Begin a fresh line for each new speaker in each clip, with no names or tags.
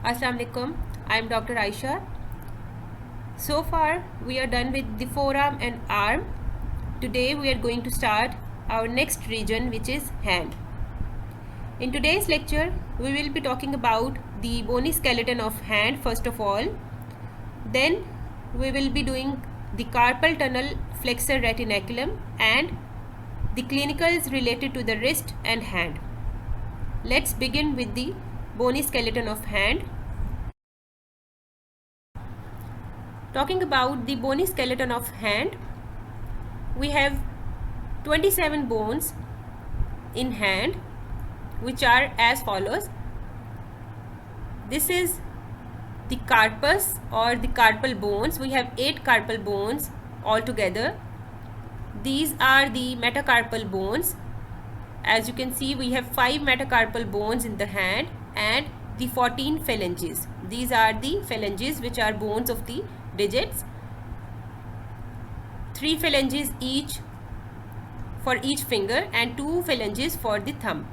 Assalamu alaikum. I am Dr. Aisha. So far we are done with the forearm and arm. Today we are going to start our next region, which is hand. In today's lecture we will be talking about the bony skeleton of hand first of all. Then we will be doing the carpal tunnel flexor retinaculum and the clinicals related to the wrist and hand. Let's begin with the bony skeleton of hand. Talking about the bony skeleton of hand, we have 27 bones in hand, which are as follows. This is the carpus or the carpal bones. We have 8 carpal bones altogether. These are the metacarpal bones. As you can see, we have 5 metacarpal bones in the hand and the 14 phalanges. These are the phalanges, which are bones of the digits. 3 phalanges each for each finger and 2 phalanges for the thumb.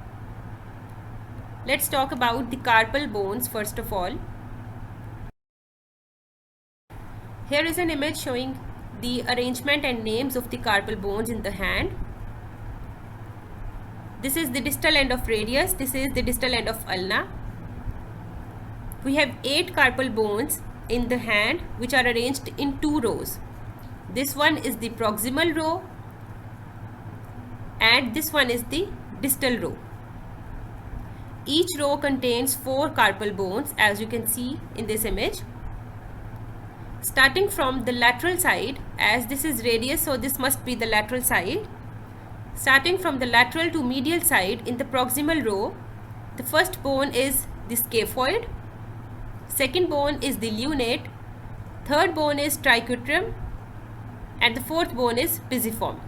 Let's talk about the carpal bones first of all. Here is an image showing the arrangement and names of the carpal bones in the hand. This is the distal end of radius. This is the distal end of ulna. We have 8 carpal bones in the hand, which are arranged in 2 rows. This one is the proximal row and this one is the distal row. Each row contains 4 carpal bones, as you can see in this image. Starting from the lateral side, as this is radius, so this must be the lateral side. Starting from the lateral to medial side in the proximal row, the first bone is the scaphoid, second bone is the lunate, third bone is triquetrum, and the fourth bone is pisiform.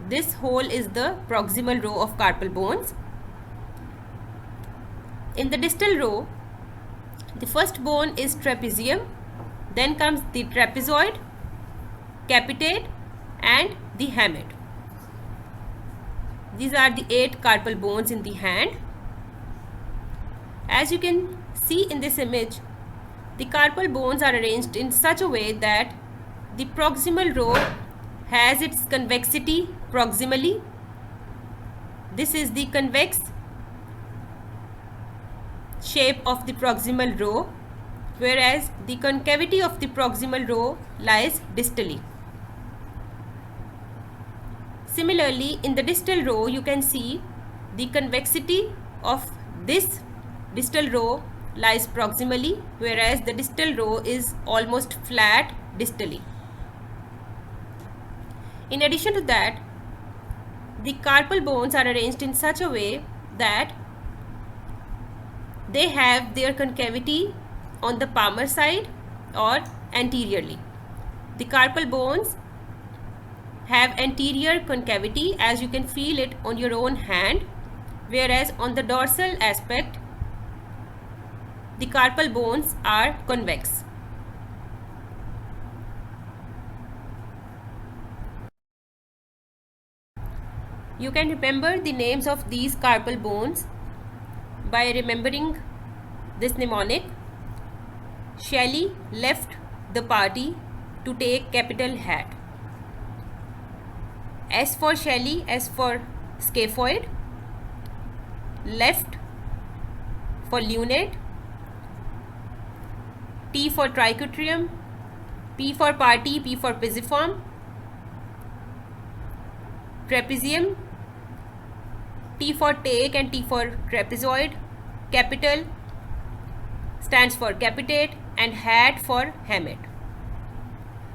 This whole is the proximal row of carpal bones. In the distal row, the first bone is trapezium, then comes the trapezoid, capitate, and the hamate. These are the 8 carpal bones in the hand. As you can see in this image, the carpal bones are arranged in such a way that the proximal row has its convexity proximally. This is the convex shape of the proximal row, whereas the concavity of the proximal row lies distally. Similarly, in the distal row, you can see the convexity of this distal row lies proximally, whereas the distal row is almost flat distally. In addition to that, the carpal bones are arranged in such a way that they have their concavity on the palmar side or anteriorly. The carpal bones have anterior concavity, as you can feel it on your own hand, whereas on the dorsal aspect the carpal bones are convex. You can remember the names of these carpal bones by remembering this mnemonic. Shelley left the party to take capital hat. S for Shelley, S for scaphoid, left for lunate, T for triquetrum, P for party, P for pisiform, trapezium, T for take and T for trapezoid, capital stands for capitate, and hat for hamate.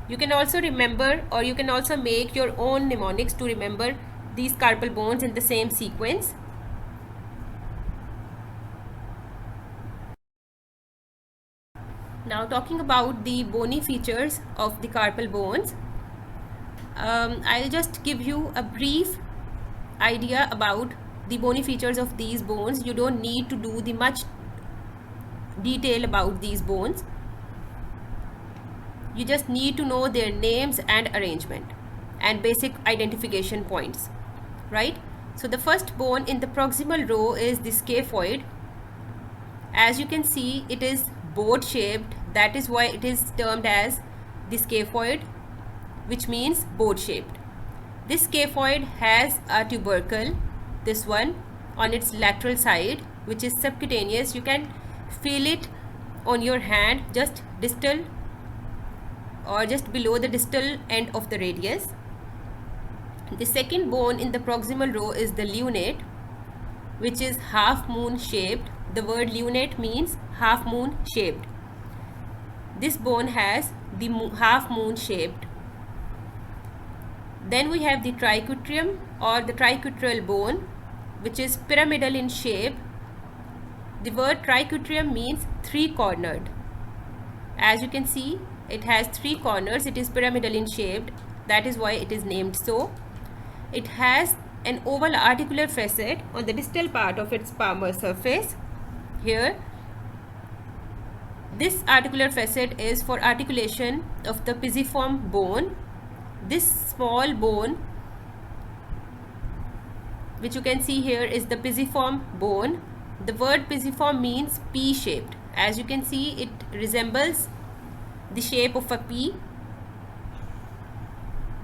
You can also remember, or you can also make your own mnemonics to remember these carpal bones in the same sequence. Now talking about the bony features of the carpal bones, I'll just give you a brief idea about the bony features of these bones. You don't need to do the much detail about these bones. You just need to know their names and arrangement and basic identification points, right? So the first bone in the proximal row is the scaphoid. As you can see, it is boat shaped. That is why it is termed as the scaphoid, which means boat shaped. This scaphoid has a tubercle, this one, on its lateral side, which is subcutaneous. You can feel it on your hand, just distal or just below the distal end of the radius. The second bone in the proximal row is the lunate, which is half moon shaped. The word lunate means half moon shaped. This bone has the half moon shaped. Then we have the triquetrum or the triquetral bone, which is pyramidal in shape. The word triquetrum means three cornered. As you can see, it has three corners. It is pyramidal in shape. That is why it is named so. It has an oval articular facet on the distal part of its palmar surface. Here, this articular facet is for articulation of the pisiform bone. This small bone, which you can see here, is the pisiform bone. The word pisiform means pea-shaped. As you can see, it resembles the shape of a pea.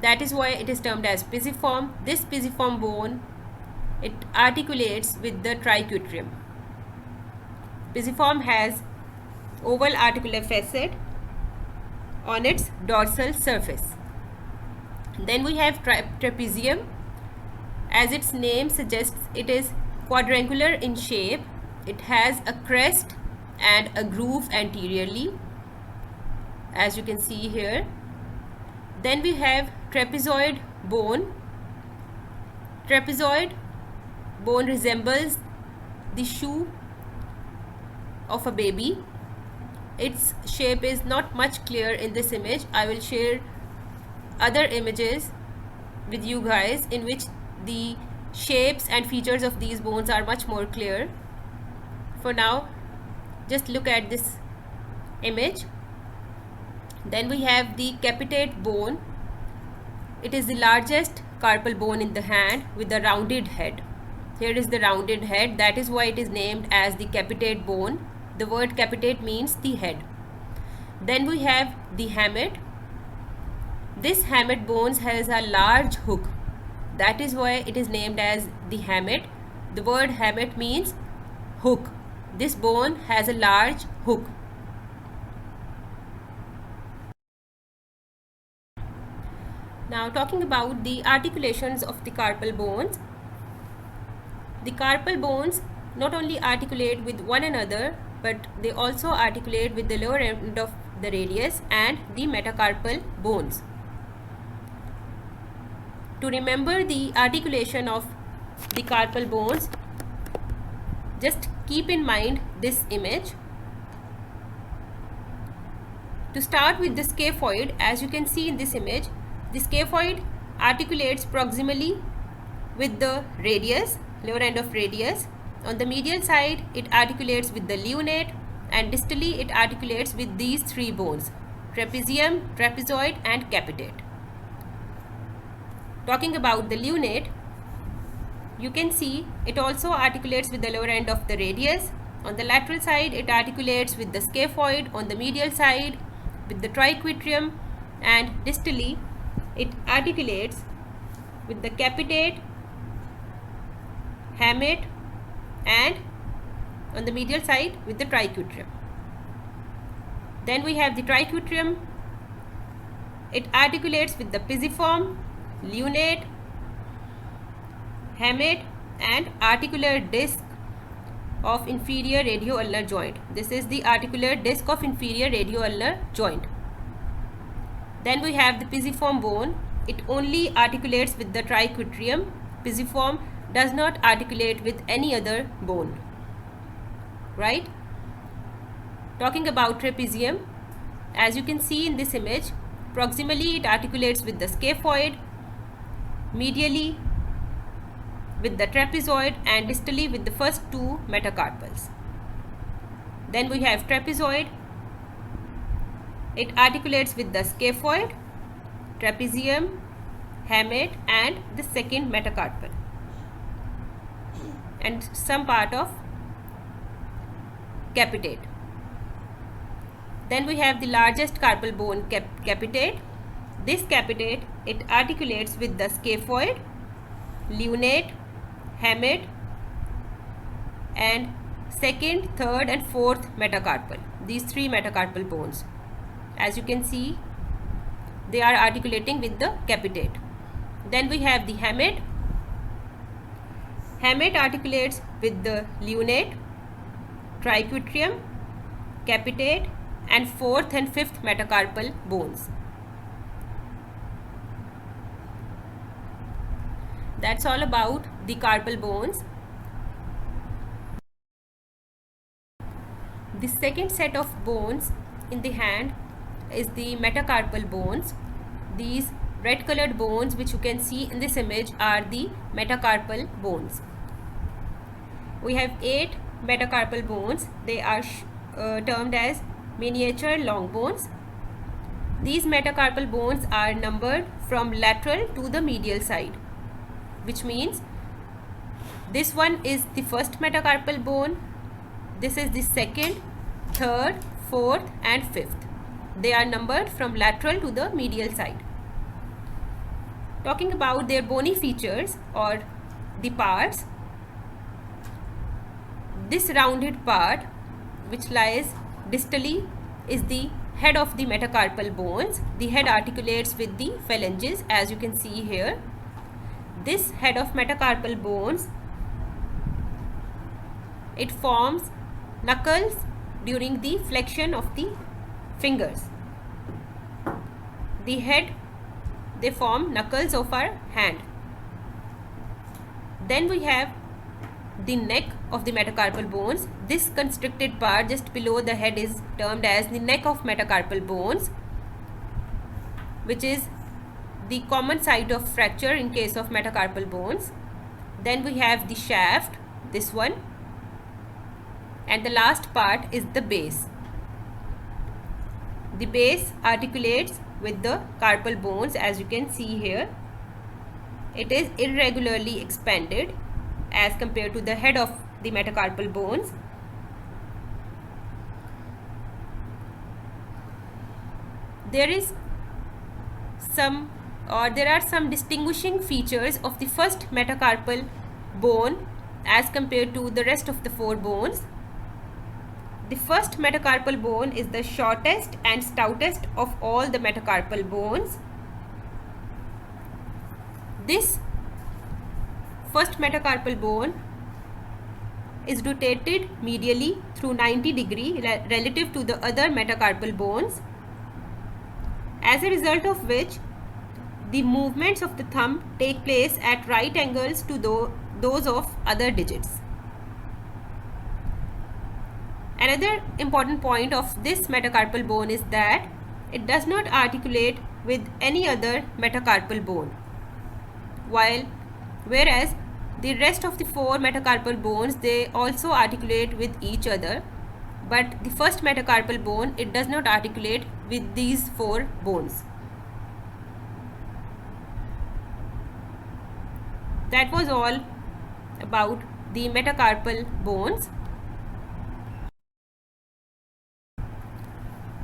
That is why it is termed as pisiform. This pisiform bone, it articulates with the triquetrum. Pisiform has oval articular facet on its dorsal surface. Then we have trapezium. As its name suggests, it is quadrangular in shape. It has a crest and a groove anteriorly, as you can see here. Then we have trapezoid bone. Trapezoid bone resembles the shoe of a baby. Its shape is not much clear in this image. I will share other images with you guys in which the shapes and features of these bones are much more clear. For now, just look at this image. Then we have the capitate bone. It is the largest carpal bone in the hand with a rounded head. Here is the rounded head. That is why it is named as the capitate bone. The word capitate means the head. Then we have the hamate. This hamate bone has a large hook. That is why it is named as the hamate. The word hamate means hook. This bone has a large hook. Now talking about the articulations of the carpal bones. The carpal bones not only articulate with one another, but they also articulate with the lower end of the radius and the metacarpal bones. To remember the articulation of the carpal bones, just keep in mind this image. To start with the scaphoid, as you can see in this image, the scaphoid articulates proximally with the radius, lower end of radius. On the medial side, it articulates with the lunate, and distally it articulates with these three bones: trapezium, trapezoid and capitate. Talking about the lunate, you can see it also articulates with the lower end of the radius. On the lateral side, it articulates with the scaphoid. On the medial side, with the triquetrum, and distally it articulates with the capitate, hamate, and on the medial side with the triquetrum. Then we have the triquetrum. It articulates with the pisiform, lunate, hamate and articular disc of inferior radioulnar joint. This is the articular disc of inferior radioulnar joint. Then we have the pisiform bone. It only articulates with the triquetrum. Pisiform does not articulate with any other bone. Right? Talking about trapezium, as you can see in this image, proximally it articulates with the scaphoid, medially with the trapezoid and distally with the first two metacarpals. Then we have trapezoid. It articulates with the scaphoid, trapezium, hamate and the second metacarpal and some part of capitate. Then we have the largest carpal bone, capitate. This capitate, it articulates with the scaphoid, lunate, hamate, and second, third and fourth metacarpal. These three metacarpal bones. As you can see, they are articulating with the capitate. Then we have the hamate. Hamate articulates with the lunate, triquetrum, capitate and fourth and fifth metacarpal bones. That's all about the carpal bones. The second set of bones in the hand is the metacarpal bones. These red colored bones which you can see in this image are the metacarpal bones. We have 8 metacarpal bones. They are termed as miniature long bones. These metacarpal bones are numbered from lateral to the medial side, which means this one is the first metacarpal bone, this is the second, third, fourth and fifth. They are numbered from lateral to the medial side. Talking about their bony features or the parts, this rounded part which lies distally is the head of the metacarpal bones. The head articulates with the phalanges, as you can see here. This head of metacarpal bones, it forms knuckles during the flexion of the fingers. The head, they form knuckles of our hand. Then we have the neck of the metacarpal bones. This constricted part just below the head is termed as the neck of metacarpal bones, which is the common site of fracture in case of metacarpal bones. Then we have the shaft, this one, and the last part is the base. The base articulates with the carpal bones, as you can see here. It is irregularly expanded as compared to the head of the metacarpal bones. There are some distinguishing features of the first metacarpal bone as compared to the rest of the 4 bones. The first metacarpal bone is the shortest and stoutest of all the metacarpal bones. This first metacarpal bone is rotated medially through 90 degrees relative to the other metacarpal bones, as a result of which the movements of the thumb take place at right angles to those of other digits. Another important point of this metacarpal bone is that it does not articulate with any other metacarpal bone, whereas the rest of the 4 metacarpal bones, they also articulate with each other, but the first metacarpal bone, it does not articulate with these 4 bones. That was all about the metacarpal bones.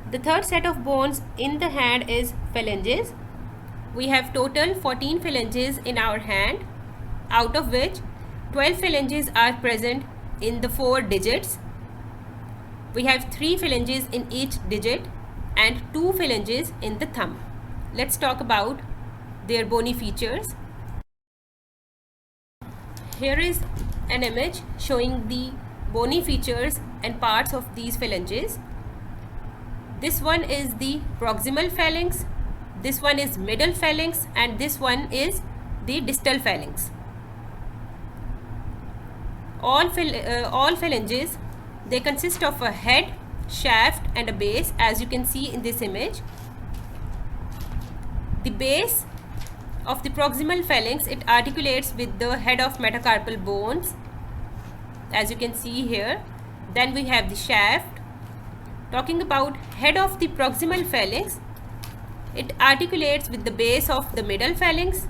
The third set of bones in the hand is phalanges. We have total 14 phalanges in our hand, out of which 12 phalanges are present in the 4 digits. We have 3 phalanges in each digit and 2 phalanges in the thumb. Let's talk about their bony features. Here is an image showing the bony features and parts of these phalanges. This one is the proximal phalanx, this one is middle phalanx, and this one is the distal phalanx. All phalanges, they consist of a head, shaft and a base, as you can see in this image. The base of the proximal phalanx, it articulates with the head of metacarpal bones, as you can see here. Then we have the shaft. Talking about head of the proximal phalanx, it articulates with the base of the middle phalanx,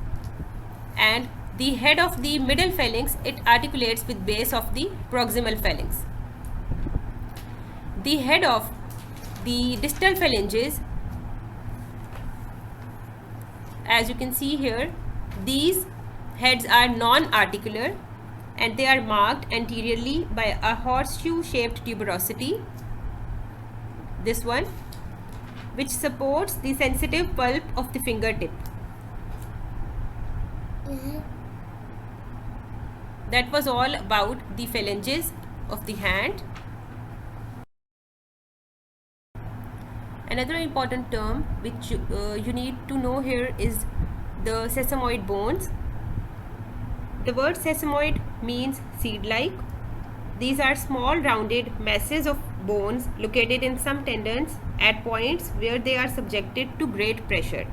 and the head of the middle phalanx, it articulates with base of the proximal phalanx. The head of The distal phalanges, as you can see here, these heads are non-articular and they are marked anteriorly by a horseshoe shaped tuberosity, this one, which supports the sensitive pulp of the fingertip. That was all about the phalanges of the hand. Another important term which you need to know here is the sesamoid bones. The word sesamoid means seed-like. These are small rounded masses of bones located in some tendons at points where they are subjected to great pressure.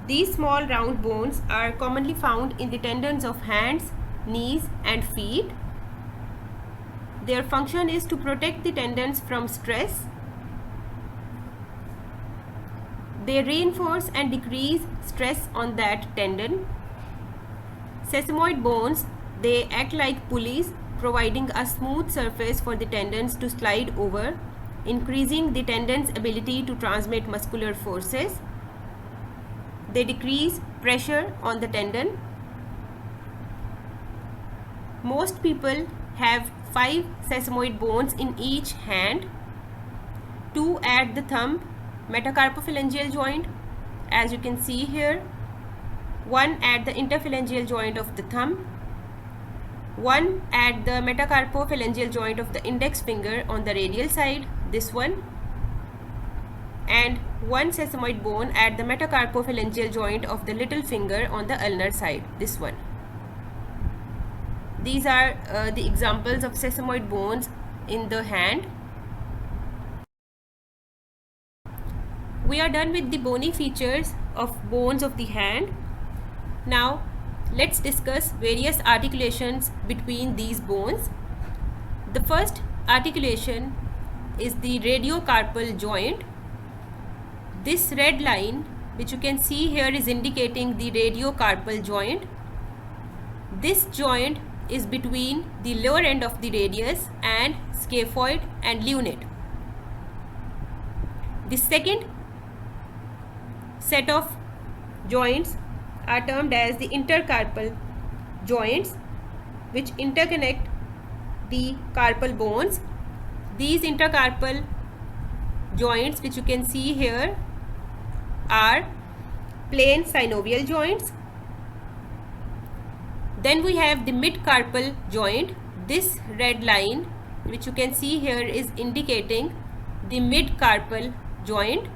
These small round bones are commonly found in the tendons of hands, knees and feet. Their function is to protect the tendons from stress. They reinforce and decrease stress on that tendon. Sesamoid bones, they act like pulleys, providing a smooth surface for the tendons to slide over, increasing the tendon's ability to transmit muscular forces. They decrease pressure on the tendon. Most people have 5 sesamoid bones in each hand, 2 at the thumb metacarpophalangeal joint, as you can see here, 1 at the interphalangeal joint of the thumb, 1 at the metacarpophalangeal joint of the index finger on the radial side, this one, and 1 sesamoid bone at the metacarpophalangeal joint of the little finger on the ulnar side, this one. These are the examples of sesamoid bones in the hand. We are done with the bony features of bones of the hand. Now let's discuss various articulations between these bones. The first articulation is the radiocarpal joint. This red line which you can see here is indicating the radiocarpal joint. This joint is between the lower end of the radius and scaphoid and lunate. The second set of joints are termed as the intercarpal joints, which interconnect the carpal bones. These intercarpal joints which you can see here are plain synovial joints. Then we have the midcarpal joint. This red line which you can see here is indicating the midcarpal joint.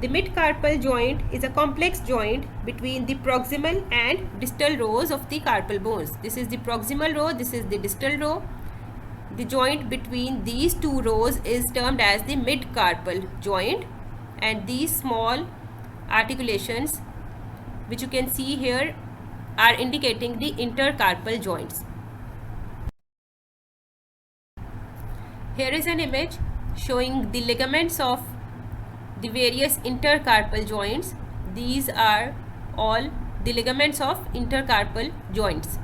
The midcarpal joint is a complex joint between the proximal and distal rows of the carpal bones. This is the proximal row, this is the distal row. The joint between these two rows is termed as the midcarpal joint, and these small articulations which you can see here are indicating the intercarpal joints. Here is an image showing the ligaments of the various intercarpal joints. These are all the ligaments of intercarpal joints.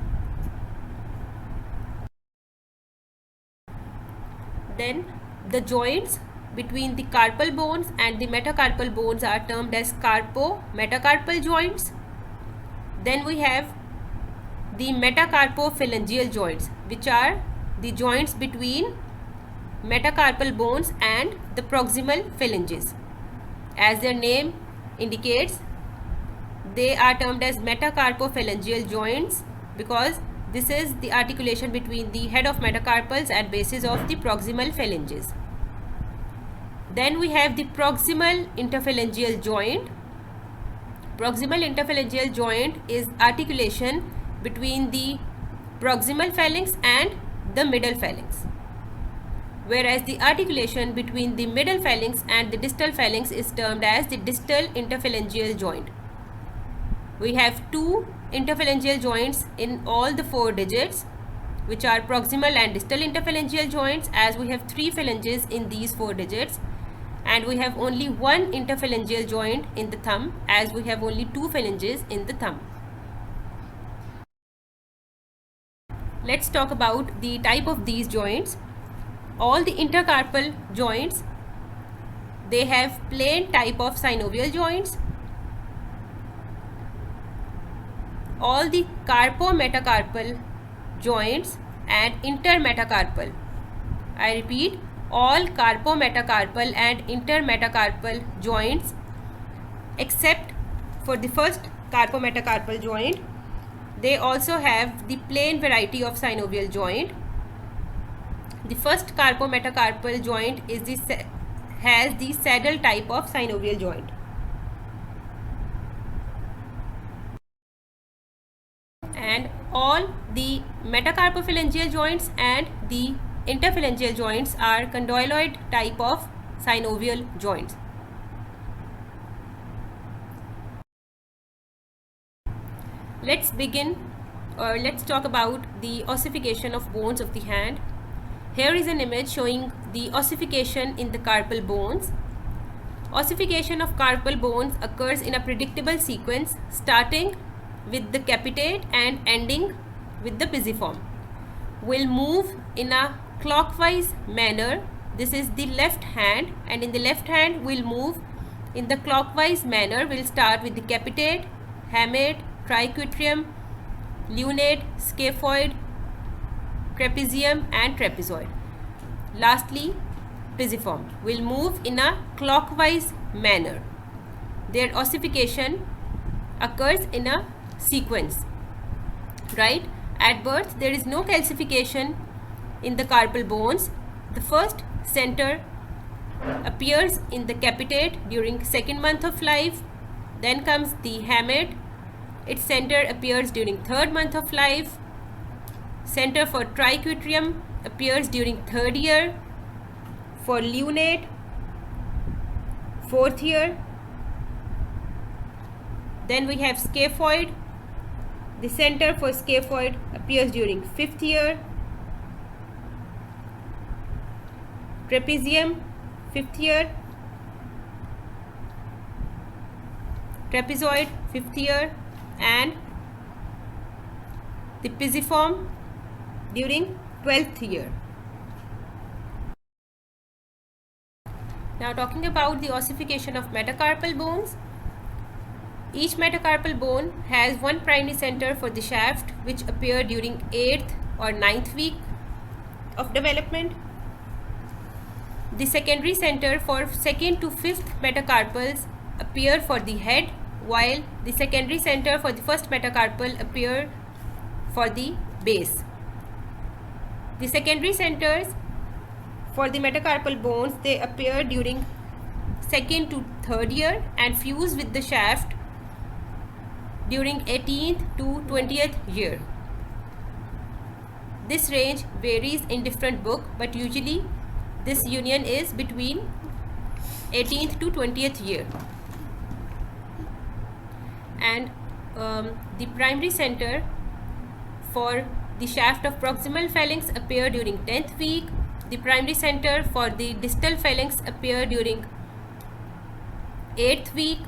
Then the joints between the carpal bones and the metacarpal bones are termed as carpo-metacarpal joints. Then we have the metacarpophalangeal joints, which are the joints between metacarpal bones and the proximal phalanges. As their name indicates, they are termed as metacarpophalangeal joints because this is the articulation between the head of metacarpals and bases of the proximal phalanges. Then we have the proximal interphalangeal joint. Proximal interphalangeal joint is articulation between the proximal phalanx and the middle phalanx, whereas the articulation between the middle phalanx and the distal phalanx is termed as the distal interphalangeal joint. We have 2 interphalangeal joints in all the 4 digits, which are proximal and distal interphalangeal joints, as we have 3 phalanges in these 4 digits, and we have only 1 interphalangeal joint in the thumb, as we have only 2 phalanges in the thumb. Let's talk about the type of these joints. all the intercarpal joints, they have plain type of synovial joints. All the carpometacarpal joints and intermetacarpal, I repeat, all carpometacarpal and intermetacarpal joints except for the first carpometacarpal joint, they also have the plain variety of synovial joint. The first carpometacarpal joint has the saddle type of synovial joint. And all the metacarpophalangeal joints and the interphalangeal joints are condyloid type of synovial joints. Let's begin, or let's talk about the ossification of bones of the hand. Here is an image showing the ossification in the carpal bones. Ossification of carpal bones occurs in a predictable sequence, starting with the capitate and ending with the pisiform. Will move in a clockwise manner. This is the left hand, and in the left hand will move in the clockwise manner. Will start with the capitate, hamate, triquetrum, lunate, scaphoid, trapezium and trapezoid. Lastly, pisiform will move in a clockwise manner. Their ossification occurs in a sequence, right? At birth, there is no calcification in the carpal bones. The first center appears in the capitate during second month of life. Then comes the hamate. Its center appears during third month of life. Center for triquetrum appears during third year. For lunate, fourth year. Then we have scaphoid. The center for scaphoid appears during fifth year. Trapezium, fifth year. Trapezoid, fifth year. And the pisiform during 12th year. Now talking about the ossification of metacarpal bones. Each metacarpal bone has one primary center for the shaft, which appear during 8th or 9th week of development. The secondary center for 2nd to 5th metacarpals appear for the head, while the secondary center for the first metacarpal appear for the base. The secondary centers for the metacarpal bones, they appear during 2nd to 3rd year and fuse with the shaft during 18th to 20th year. This range varies in different book, but usually this union is between 18th to 20th year. And the primary center for the shaft of proximal phalanx appear during 10th week. The primary center for the distal phalanx appear during 8th week,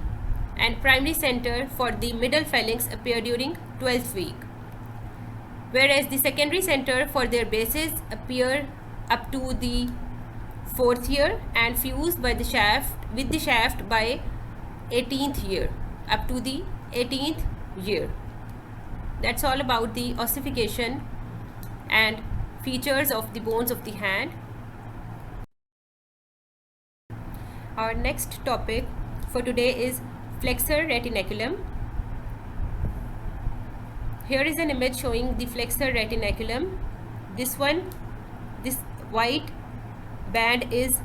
and primary center for the middle phalanx appear during 12th week. Whereas the secondary center for their bases appear up to the 4th year and fused by the shaft with the shaft by 18th year, up to the 18th year. That's all about the ossification and features of the bones of the hand. Our next topic for today is flexor retinaculum. Here is an image showing the flexor retinaculum. This white band is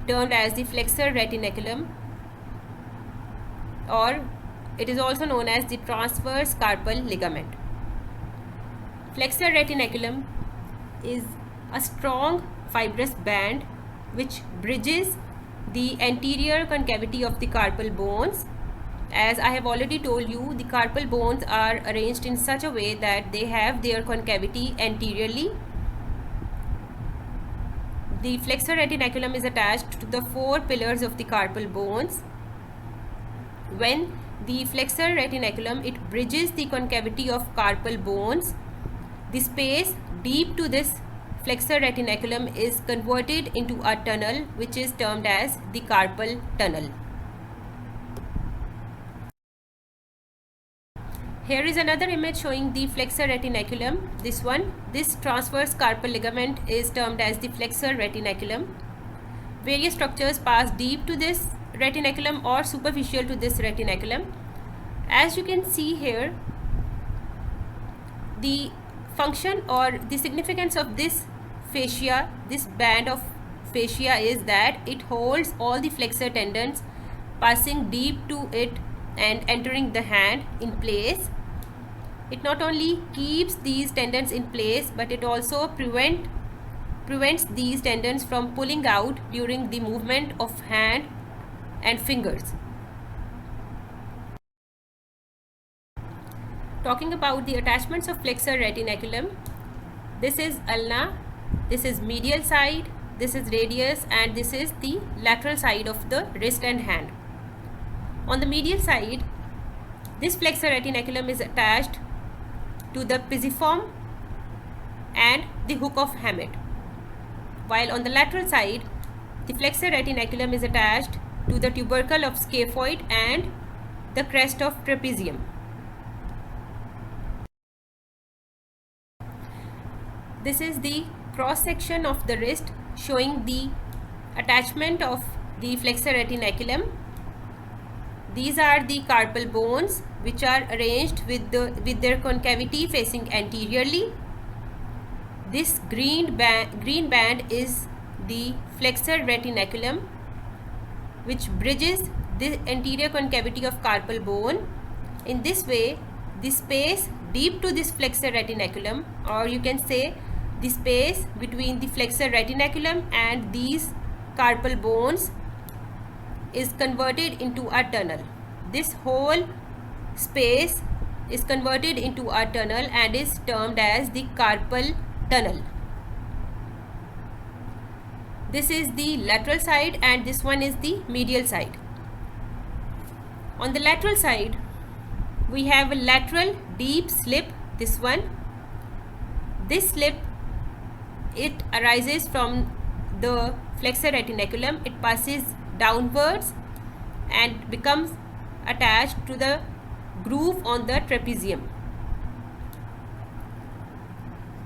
termed as the flexor retinaculum, or it is also known as the transverse carpal ligament. Flexor retinaculum is a strong fibrous band which bridges the anterior concavity of the carpal bones. As I have already told you, the carpal bones are arranged in such a way that they have their concavity anteriorly. The flexor retinaculum is attached to the 4 pillars of the carpal bones. When the flexor retinaculum, it bridges the concavity of carpal bones, the space deep to this flexor retinaculum is converted into a tunnel which is termed as the carpal tunnel. Here is another image showing the flexor retinaculum. This transverse carpal ligament is termed as the flexor retinaculum. Various structures pass deep to this retinaculum or superficial to this retinaculum. As you can see here, the function or the significance of this fascia, this band of fascia, is that it holds all the flexor tendons passing deep to it and entering the hand in place. It not only keeps these tendons in place, but it also prevents these tendons from pulling out during the movement of hand and fingers. Talking about the attachments of flexor retinaculum, this is ulna, this is medial side, this is radius, and this is the lateral side of the wrist and hand. On the medial side, this flexor retinaculum is attached to the pisiform and the hook of Hammett, while on the lateral side, the flexor retinaculum is attached to the tubercle of scaphoid and the crest of trapezium. This is the cross section of the wrist showing the attachment of the flexor retinaculum. These are the carpal bones which are arranged with their concavity facing anteriorly. This green band is the flexor retinaculum, which bridges the anterior concavity of carpal bone. In this way, the space deep to this flexor retinaculum, or you can say the space between the flexor retinaculum and these carpal bones, is converted into a tunnel. This whole space is converted into a tunnel and is termed as the carpal tunnel. This is the lateral side and this one is the medial side. On the lateral side, we have a lateral deep slip, this one. This slip, it arises from the flexor retinaculum. It passes downwards and becomes attached to the groove on the trapezium.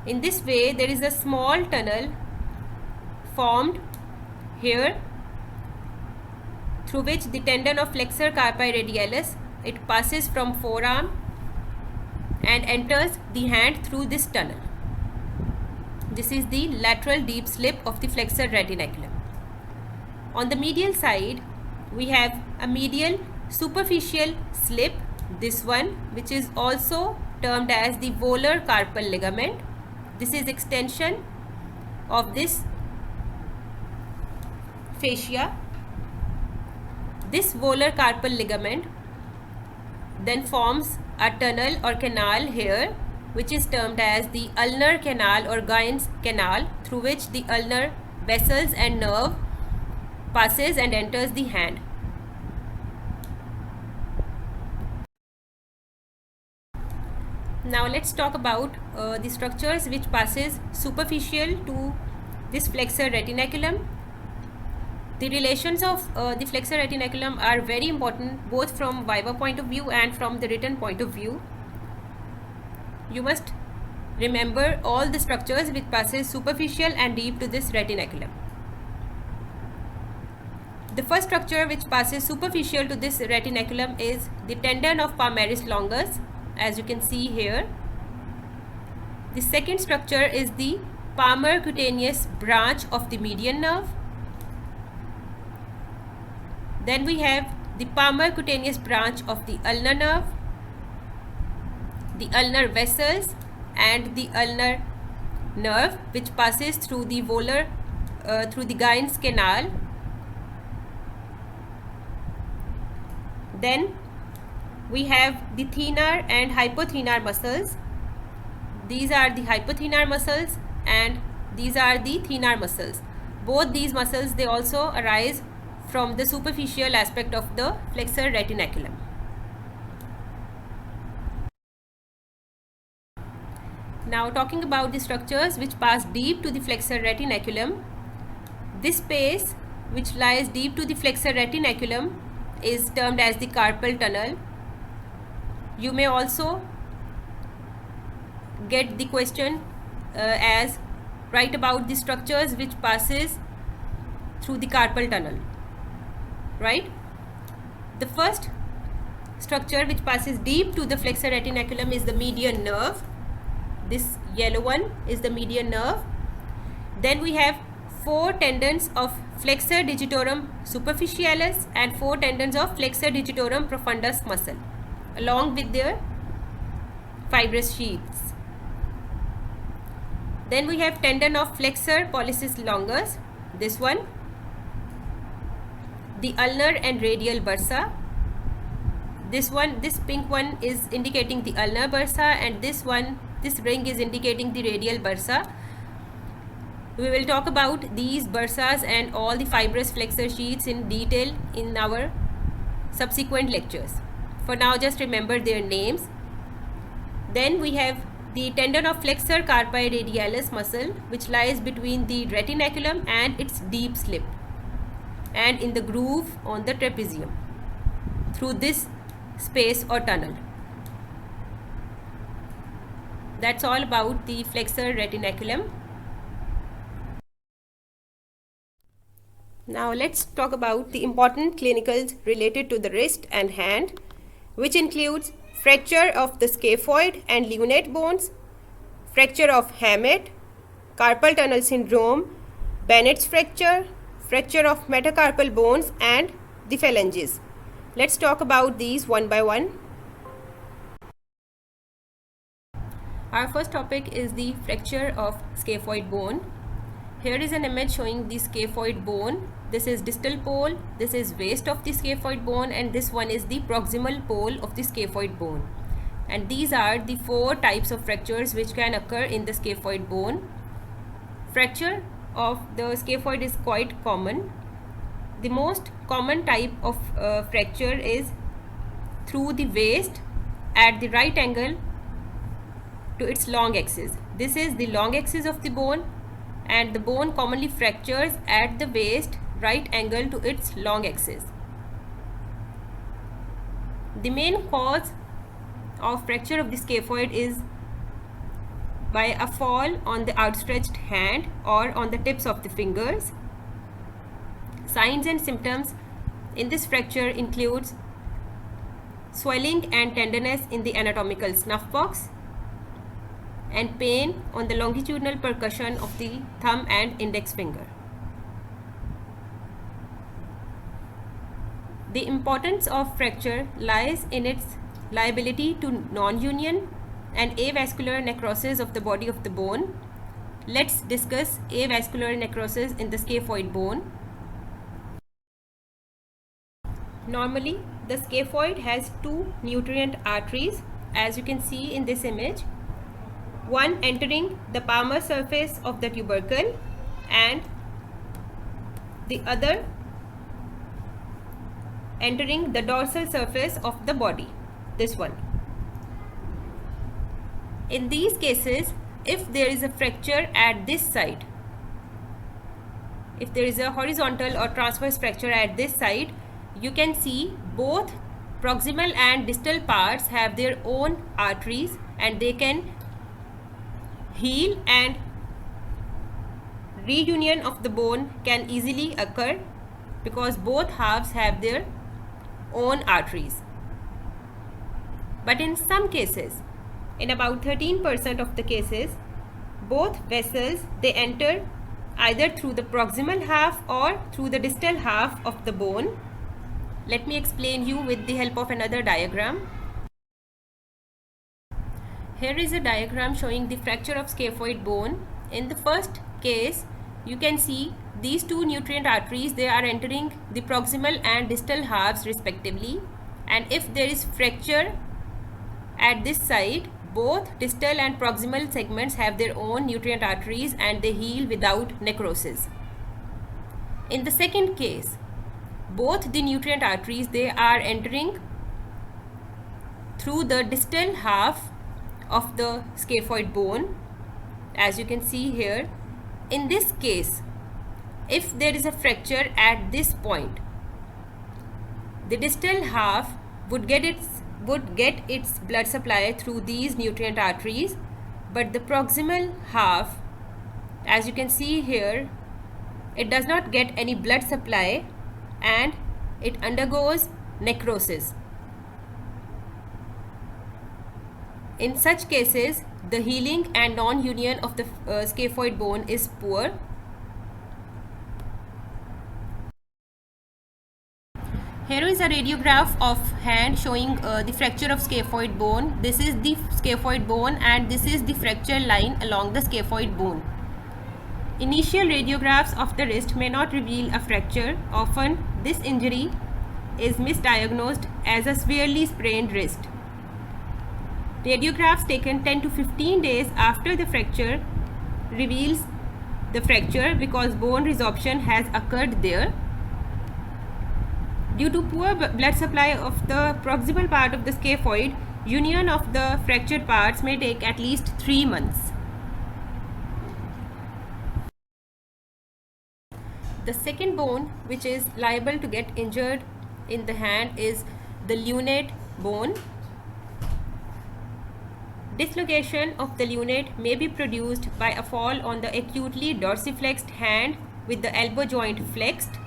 In this way, there is a small tunnel formed here through which the tendon of flexor carpi radialis, it passes from forearm and enters the hand through this tunnel. This is the lateral deep slip of the flexor retinaculum. On the medial side, we have a medial superficial slip, this one, which is also termed as the volar carpal ligament. This is extension of this fascia. This volar carpal ligament then forms a tunnel or canal here, which is termed as the ulnar canal or Guyon's canal, through which the ulnar vessels and nerve passes and enters the hand. Now let's talk about the structures which passes superficial to this flexor retinaculum. The relations of the flexor retinaculum are very important both from viva point of view and from the written point of view. You must remember all the structures which passes superficial and deep to this retinaculum. The first structure which passes superficial to this retinaculum is the tendon of palmaris longus, as you can see here. The second structure is the palmar cutaneous branch of the median nerve. Then we have the palmar cutaneous branch of the ulnar nerve, the ulnar vessels and the ulnar nerve, which passes through the volar, through the Guyon's canal. Then we have the thenar and hypothenar muscles. These are the hypothenar muscles and these are the thenar muscles. Both these muscles, they also arise from the superficial aspect of the flexor retinaculum. Now talking about the structures which pass deep to the flexor retinaculum, this space which lies deep to the flexor retinaculum is termed as the carpal tunnel. You may also get the question as write about the structures which passes through the carpal tunnel, right? The first structure which passes deep to the flexor retinaculum is the median nerve. This yellow one is the median nerve. Then we have 4 tendons of flexor digitorum superficialis and 4 tendons of flexor digitorum profundus muscle along with their fibrous sheaths. Then we have tendon of flexor pollicis longus, this one, the ulnar and radial bursa. This one, this pink one is indicating the ulnar bursa, and this one, this ring is indicating the radial bursa. We will talk about these bursas and all the fibrous flexor sheaths in detail in our subsequent lectures. For now, just remember their names. Then we have the tendon of flexor carpi radialis muscle, which lies between the retinaculum and its deep slip and in the groove on the trapezium through this space or tunnel. That's all about the flexor retinaculum. Now let's talk about the important clinicals related to the wrist and hand, which includes fracture of the scaphoid and lunate bones, fracture of hamate, carpal tunnel syndrome, Bennett's fracture, fracture of metacarpal bones, and the phalanges. Let's talk about these one by one. Our first topic is the fracture of scaphoid bone. Here is an image showing the scaphoid bone. This is distal pole, this is waist of the scaphoid bone, and this one is the proximal pole of the scaphoid bone. And these are the 4 types of fractures which can occur in the scaphoid bone. Fracture of the scaphoid is quite common. The most common type of fracture is through the waist at the right angle to its long axis. This is the long axis of the bone, and the bone commonly fractures at the waist right angle to its long axis. The main cause of fracture of the scaphoid is by a fall on the outstretched hand or on the tips of the fingers. Signs and symptoms in this fracture includes swelling and tenderness in the anatomical snuff box and pain on the longitudinal percussion of the thumb and index finger. The importance of fracture lies in its liability to non-union and avascular necrosis of the body of the bone. Let's discuss avascular necrosis in the scaphoid bone. Normally, the scaphoid has 2 nutrient arteries, as you can see in this image. One entering the palmar surface of the tubercle and the other entering the dorsal surface of the body, this one. In these cases, if there is a fracture at this side, if there is a horizontal or transverse fracture at this side, you can see both proximal and distal parts have their own arteries, and they can heal, and reunion of the bone can easily occur because both halves have their own arteries. But in some cases, in about 13% of the cases, both vessels, they enter either through the proximal half or through the distal half of the bone. Let me explain you with the help of another diagram. Here is a diagram showing the fracture of scaphoid bone. In the first case, you can see these 2 nutrient arteries, they are entering the proximal and distal halves respectively, and if there is fracture at this side, both distal and proximal segments have their own nutrient arteries and they heal without necrosis. In the second case, both the nutrient arteries, they are entering through the distal half of the scaphoid bone, as you can see here. In this case, if there is a fracture at this point, the distal half would get its blood supply through these nutrient arteries, but the proximal half, as you can see here, it does not get any blood supply and it undergoes necrosis. In such cases, the healing and non-union of the scaphoid bone is poor. Here is a radiograph of hand showing the fracture of scaphoid bone. This is the scaphoid bone and this is the fracture line along the scaphoid bone. Initial radiographs of the wrist may not reveal a fracture. Often, this injury is misdiagnosed as a severely sprained wrist. Radiographs taken 10 to 15 days after the fracture reveals the fracture because bone resorption has occurred there. Due to poor blood supply of the proximal part of the scaphoid, union of the fractured parts may take at least 3 months. The second bone which is liable to get injured in the hand is the lunate bone. Dislocation of the lunate may be produced by a fall on the acutely dorsiflexed hand with the elbow joint flexed.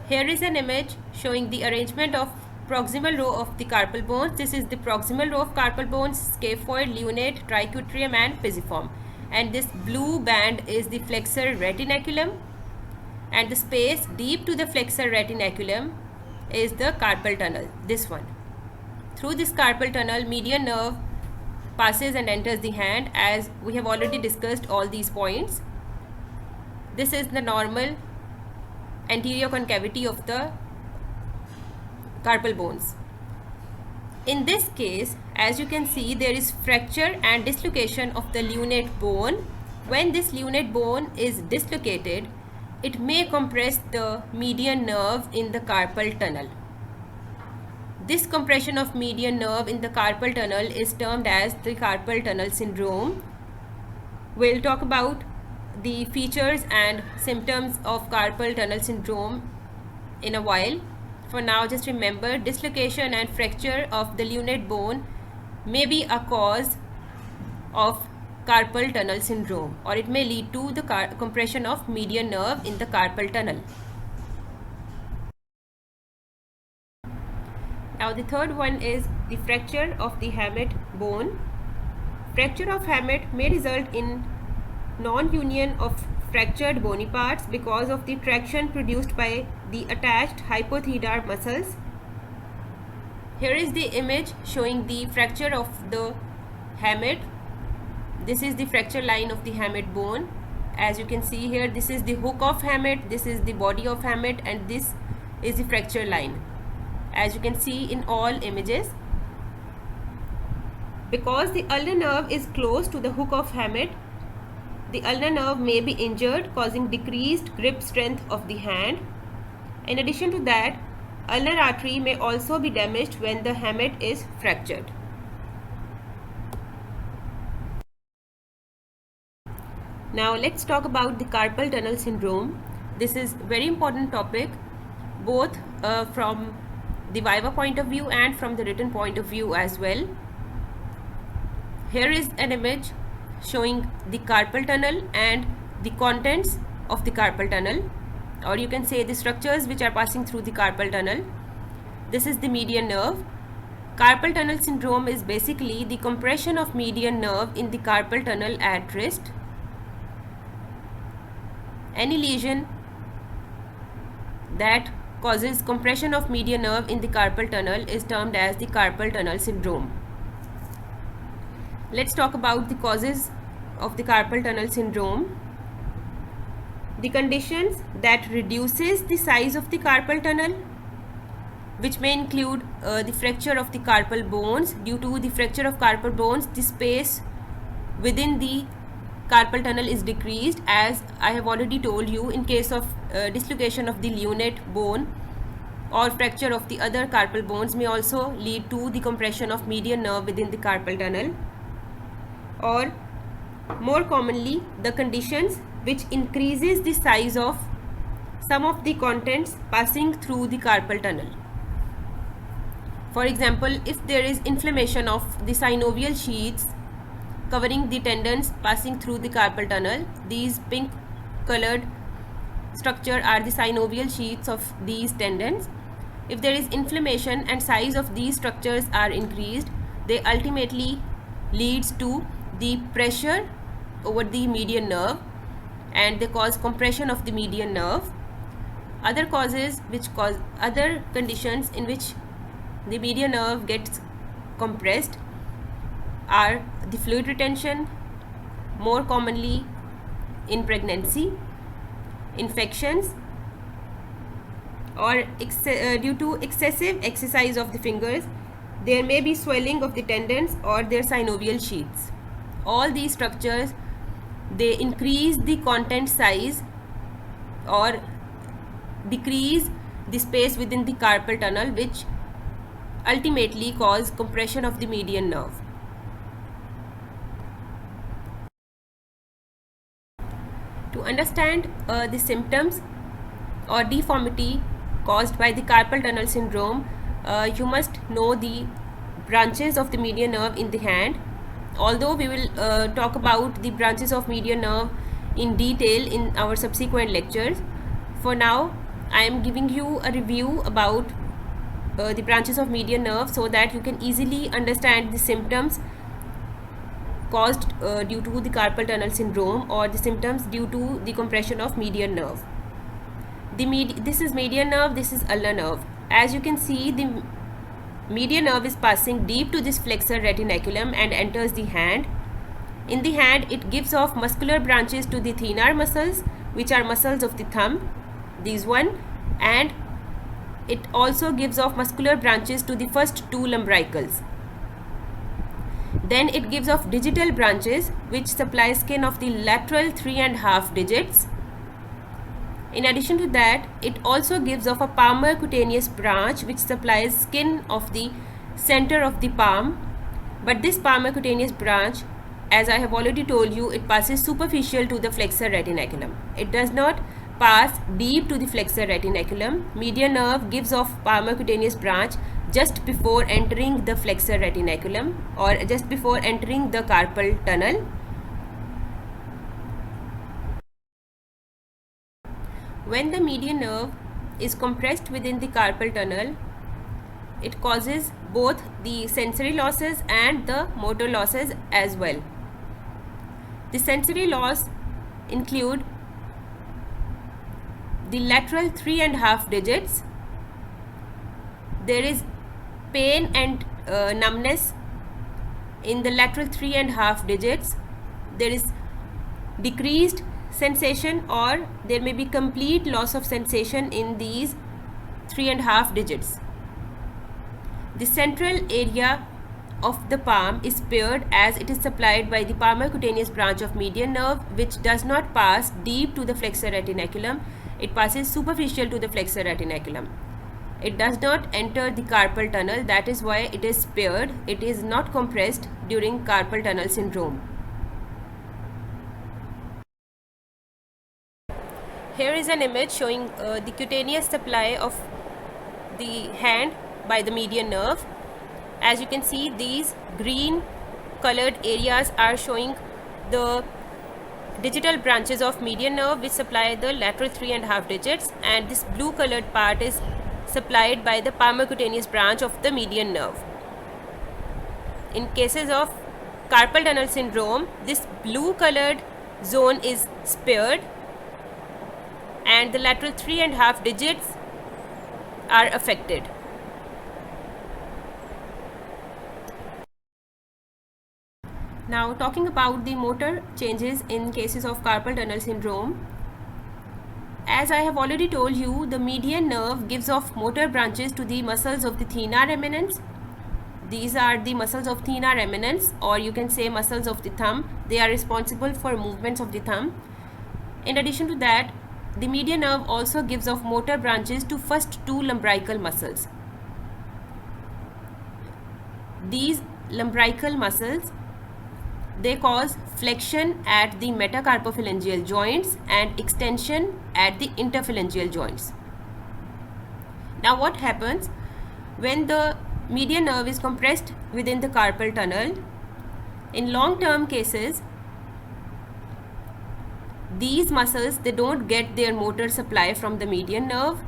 Here is an image showing the arrangement of proximal row of the carpal bones. This is the proximal row of carpal bones, scaphoid, lunate, triquetrum and pisiform. And this blue band is the flexor retinaculum, and the space deep to the flexor retinaculum is the carpal tunnel, this one. Through this carpal tunnel, median nerve passes and enters the hand, as we have already discussed all these points. This is the normal anterior concavity of the carpal bones. In this case, as you can see, there is fracture and dislocation of the lunate bone. When this lunate bone is dislocated, it may compress the median nerve in the carpal tunnel. This compression of median nerve in the carpal tunnel is termed as the carpal tunnel syndrome. We'll talk about the features and symptoms of carpal tunnel syndrome in a while. For now, just remember, dislocation and fracture of the lunate bone may be a cause of carpal tunnel syndrome, or it may lead to the compression of median nerve in the carpal tunnel. Now the third one is the fracture of the hamate bone. Fracture of hamate may result in non-union of fractured bony parts because of the traction produced by the attached hypothenar muscles. Here is the image showing the fracture of the hamate. This is the fracture line of the hamate bone. As you can see here, this is the hook of hamate, this is the body of hamate, and this is the fracture line, as you can see in all images. Because the ulnar nerve is close to the hook of hamate, the ulnar nerve may be injured, causing decreased grip strength of the hand. In addition to that, ulnar artery may also be damaged when the hamate is fractured. Now let's talk about the carpal tunnel syndrome. This is very important topic, both from the viva point of view and from the written point of view as well. Here is an image showing the carpal tunnel and the contents of the carpal tunnel, or you can say the structures which are passing through the carpal tunnel. This is the median nerve. Carpal tunnel syndrome is basically the compression of median nerve in the carpal tunnel at rest. Any lesion that causes compression of median nerve in the carpal tunnel is termed as the carpal tunnel syndrome. Let's talk about the causes of the carpal tunnel syndrome. The conditions that reduces the size of the carpal tunnel, which may include the fracture of the carpal bones. Due to the fracture of carpal bones, the space within the carpal tunnel is decreased, as I have already told you. In case of dislocation of the lunate bone or fracture of the other carpal bones may also lead to the compression of median nerve within the carpal tunnel. or more commonly the conditions which increases the size of some of the contents passing through the carpal tunnel. For example, if there is inflammation of the synovial sheaths covering the tendons passing through the carpal tunnel, these pink colored structure are the synovial sheaths of these tendons. If there is inflammation and size of these structures are increased, they ultimately leads to the pressure over the median nerve and they cause compression of the median nerve. Other conditions in which the median nerve gets compressed are the fluid retention, more commonly in pregnancy, infections, or due to excessive exercise of the fingers, there may be swelling of the tendons or their synovial sheaths. All these structures, they increase the content size or decrease the space within the carpal tunnel, which ultimately cause compression of the median nerve. To understand the symptoms or deformity caused by the carpal tunnel syndrome, you must know the branches of the median nerve in the hand. Although we will talk about the branches of median nerve in detail in our subsequent lectures, for now I am giving you a review about the branches of median nerve so that you can easily understand the symptoms caused due to the carpal tunnel syndrome or the symptoms due to the compression of median nerve. This is median nerve, this is ulnar nerve. As you can see, the median nerve is passing deep to this flexor retinaculum and enters the hand. In the hand, it gives off muscular branches to the thenar muscles, which are muscles of the thumb, these one, and it also gives off muscular branches to the first two lumbricals. Then it gives off digital branches which supply skin of the lateral 3.5 digits. In addition to that, it also gives off a palmar cutaneous branch which supplies skin of the center of the palm. But this palmar cutaneous branch, as I have already told you, it passes superficial to the flexor retinaculum. It does not pass deep to the flexor retinaculum. Median nerve gives off palmar cutaneous branch just before entering the flexor retinaculum or just before entering the carpal tunnel. When the median nerve is compressed within the carpal tunnel, it causes both the sensory losses and the motor losses as well. The sensory loss include the lateral 3.5 digits. There is pain and numbness in the lateral 3.5 digits. There is decreased sensation or there may be complete loss of sensation in these 3.5 digits. The central area of the palm is spared as it is supplied by the palmar cutaneous branch of median nerve, which does not pass deep to the flexor retinaculum. It passes superficial to the flexor retinaculum. It does not enter the carpal tunnel, that is why it is spared. It is not compressed during carpal tunnel syndrome. Here is an image showing the cutaneous supply of the hand by the median nerve. As you can see, these green colored areas are showing the digital branches of median nerve which supply the lateral 3.5 digits, and this blue colored part is supplied by the palmar cutaneous branch of the median nerve. In cases of carpal tunnel syndrome, this blue colored zone is spared and the lateral 3.5 digits are affected. Now, talking about the motor changes in cases of carpal tunnel syndrome, as I have already told you, the median nerve gives off motor branches to the muscles of the thenar eminence. These are the muscles of thenar eminence, or you can say muscles of the thumb. They are responsible for movements of the thumb. In addition to that, the median nerve also gives off motor branches to first two lumbrical muscles. These lumbrical muscles, they cause flexion at the metacarpophalangeal joints and extension at the interphalangeal joints. Now what happens when the median nerve is compressed within the carpal tunnel? In long-term cases, these muscles, they don't get their motor supply from the median nerve,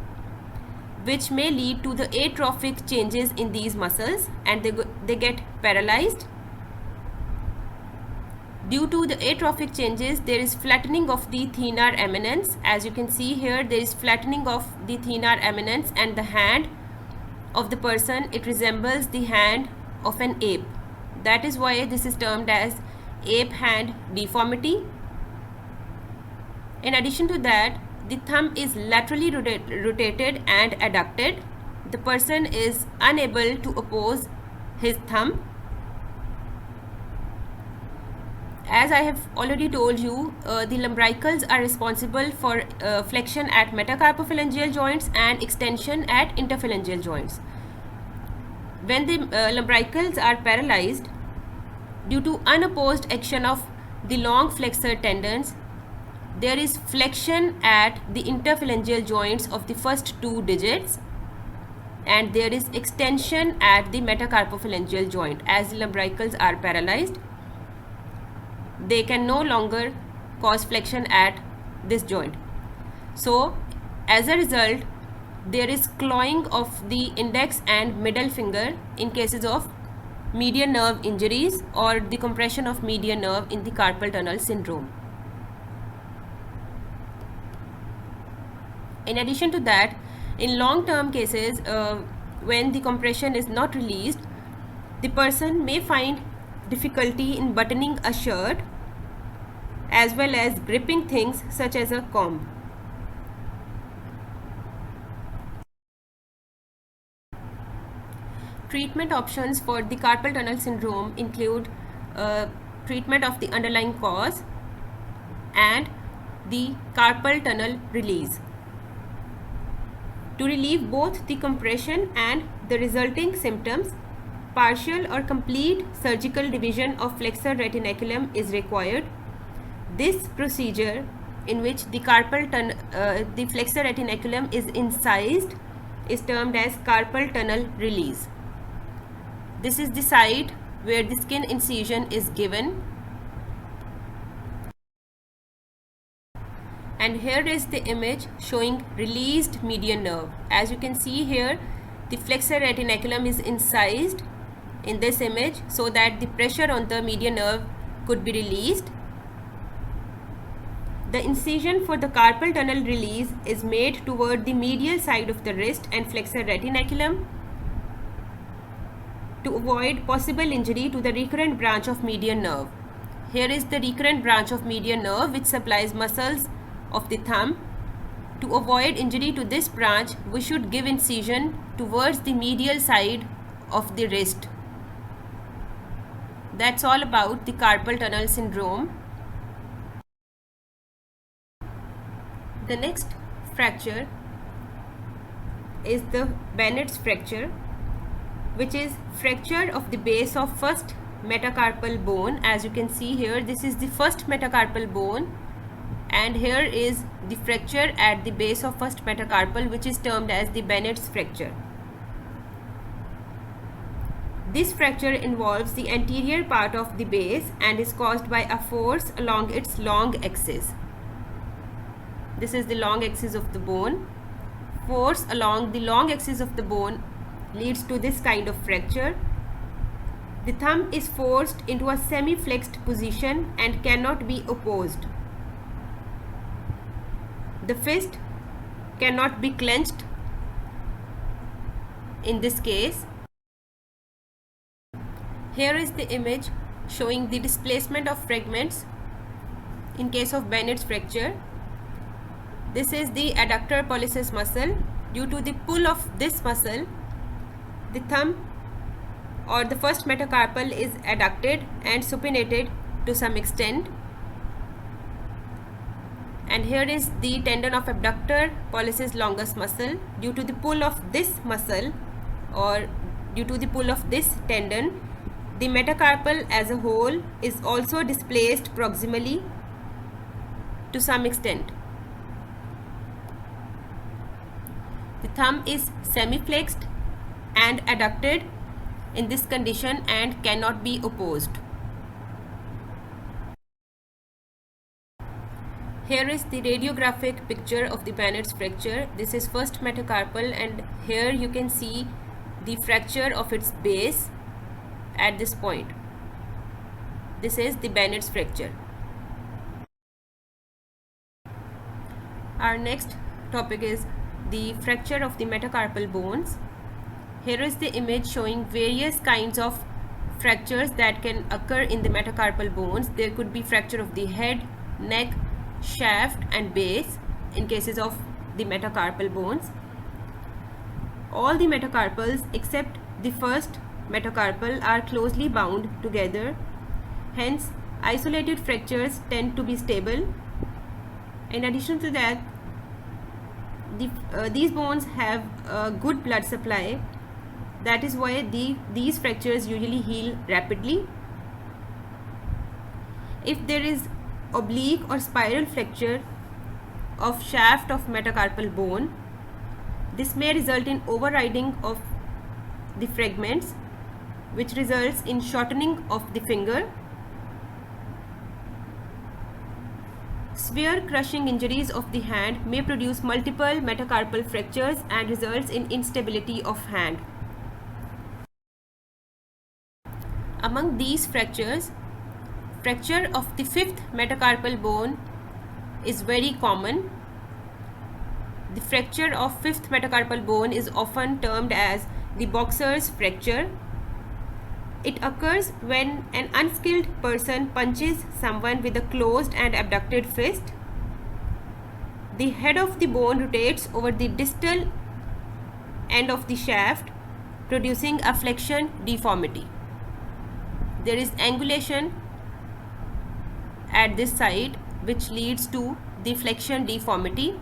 which may lead to the atrophic changes in these muscles, and they get paralyzed. Due to the atrophic changes, there is flattening of the thenar eminence. As you can see here, there is flattening of the thenar eminence, and the hand of the person, it resembles the hand of an ape. That is why this is termed as ape hand deformity. In addition to that, the thumb is laterally rotated and adducted. The person is unable to oppose his thumb. As I have already told you, the lumbricals are responsible for flexion at metacarpophalangeal joints and extension at interphalangeal joints. When the lumbricals are paralyzed due to unopposed action of the long flexor tendons, there is flexion at the interphalangeal joints of the first two digits, and there is extension at the metacarpophalangeal joint. As the lumbricals are paralyzed, they can no longer cause flexion at this joint. So as a result, there is clawing of the index and middle finger in cases of median nerve injuries or the compression of median nerve in the carpal tunnel syndrome. In addition to that, in long-term cases, when the compression is not released, the person may find difficulty in buttoning a shirt as well as gripping things such as a comb. Treatment options for the carpal tunnel syndrome include treatment of the underlying cause and the carpal tunnel release. To relieve both the compression and the resulting symptoms, partial or complete surgical division of flexor retinaculum is required. This procedure, in which the the flexor retinaculum is incised, is termed as carpal tunnel release. This is the site where the skin incision is given. And here is the image showing released median nerve. As you can see here, the flexor retinaculum is incised in this image so that the pressure on the median nerve could be released. The incision for the carpal tunnel release is made toward the medial side of the wrist and flexor retinaculum to avoid possible injury to the recurrent branch of median nerve. Here is the recurrent branch of median nerve which supplies muscles of the thumb. To avoid injury to this branch, we should give incision towards the medial side of the wrist. That's all about the carpal tunnel syndrome. The next fracture is the Bennett's fracture, which is fracture of the base of first metacarpal bone. As you can see here, this is the first metacarpal bone, and here is the fracture at the base of first metacarpal, which is termed as the Bennett's fracture. This fracture involves the anterior part of the base and is caused by a force along its long axis. This is the long axis of the bone. Force along the long axis of the bone leads to this kind of fracture. The thumb is forced into a semi-flexed position and cannot be opposed. The fist cannot be clenched in this case. Here is the image showing the displacement of fragments in case of Bennett's fracture. This is the adductor pollicis muscle. Due to the pull of this muscle, the thumb or the first metacarpal is adducted and supinated to some extent. And here is the tendon of abductor pollicis longus muscle. Due to the pull of this muscle or due to the pull of this tendon, The metacarpal as a whole is also displaced proximally to some extent. The thumb is semi-flexed and adducted in this condition and cannot be opposed. Here is the radiographic picture of the Bannett's fracture. This is first metacarpal, and here you can see the fracture of its base at this point. This is the Bannett's fracture. Our next topic is the fracture of the metacarpal bones. Here is the image showing various kinds of fractures that can occur in the metacarpal bones. There could be fracture of the head, neck, shaft and base in cases of the metacarpal bones. All the metacarpals except the first metacarpal are closely bound together. Hence, isolated fractures tend to be stable. In addition to that, these bones have a good blood supply. That is why these fractures usually heal rapidly. If there is oblique or spiral fracture of shaft of metacarpal bone, this may result in overriding of the fragments, which results in shortening of the finger. Severe crushing injuries of the hand may produce multiple metacarpal fractures and results in instability of hand. Among these fractures, fracture of the fifth metacarpal bone is very common. The fracture of fifth metacarpal bone is often termed as the boxer's fracture. It occurs when an unskilled person punches someone with a closed and abducted fist. The head of the bone rotates over the distal end of the shaft, producing a flexion deformity. There is angulation at this site, which leads to the flexion deformity.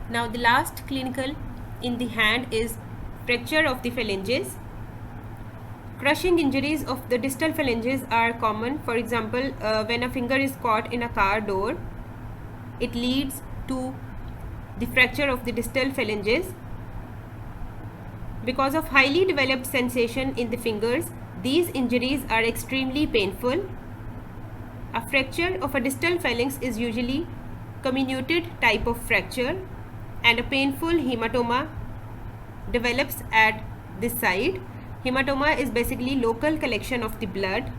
Now the last clinical in the hand is fracture of the phalanges. Crushing injuries of the distal phalanges are common. For example, when a finger is caught in a car door, it leads to the fracture of the distal phalanges. Because of highly developed sensation in the fingers, these injuries are extremely painful. A fracture of a distal phalanx is usually comminuted type of fracture, and a painful hematoma develops at this site. Hematoma is basically local collection of the blood.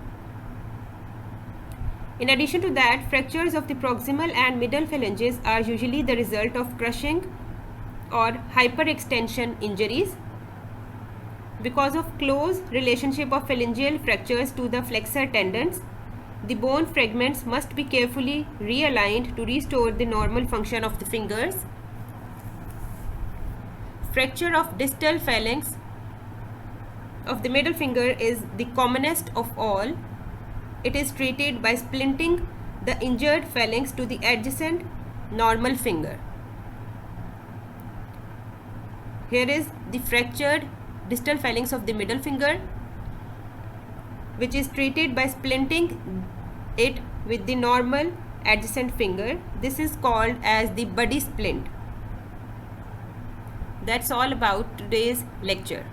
In addition to that, fractures of the proximal and middle phalanges are usually the result of crushing or hyperextension injuries. Because of close relationship of phalangeal fractures to the flexor tendons, the bone fragments must be carefully realigned to restore the normal function of the fingers. Fracture of distal phalanx of the middle finger is the commonest of all. It is treated by splinting the injured phalanx to the adjacent normal finger. Here is the fractured distal phalanx of the middle finger, which is treated by splinting it with the normal adjacent finger. This is called as the buddy splint. That's all about today's lecture.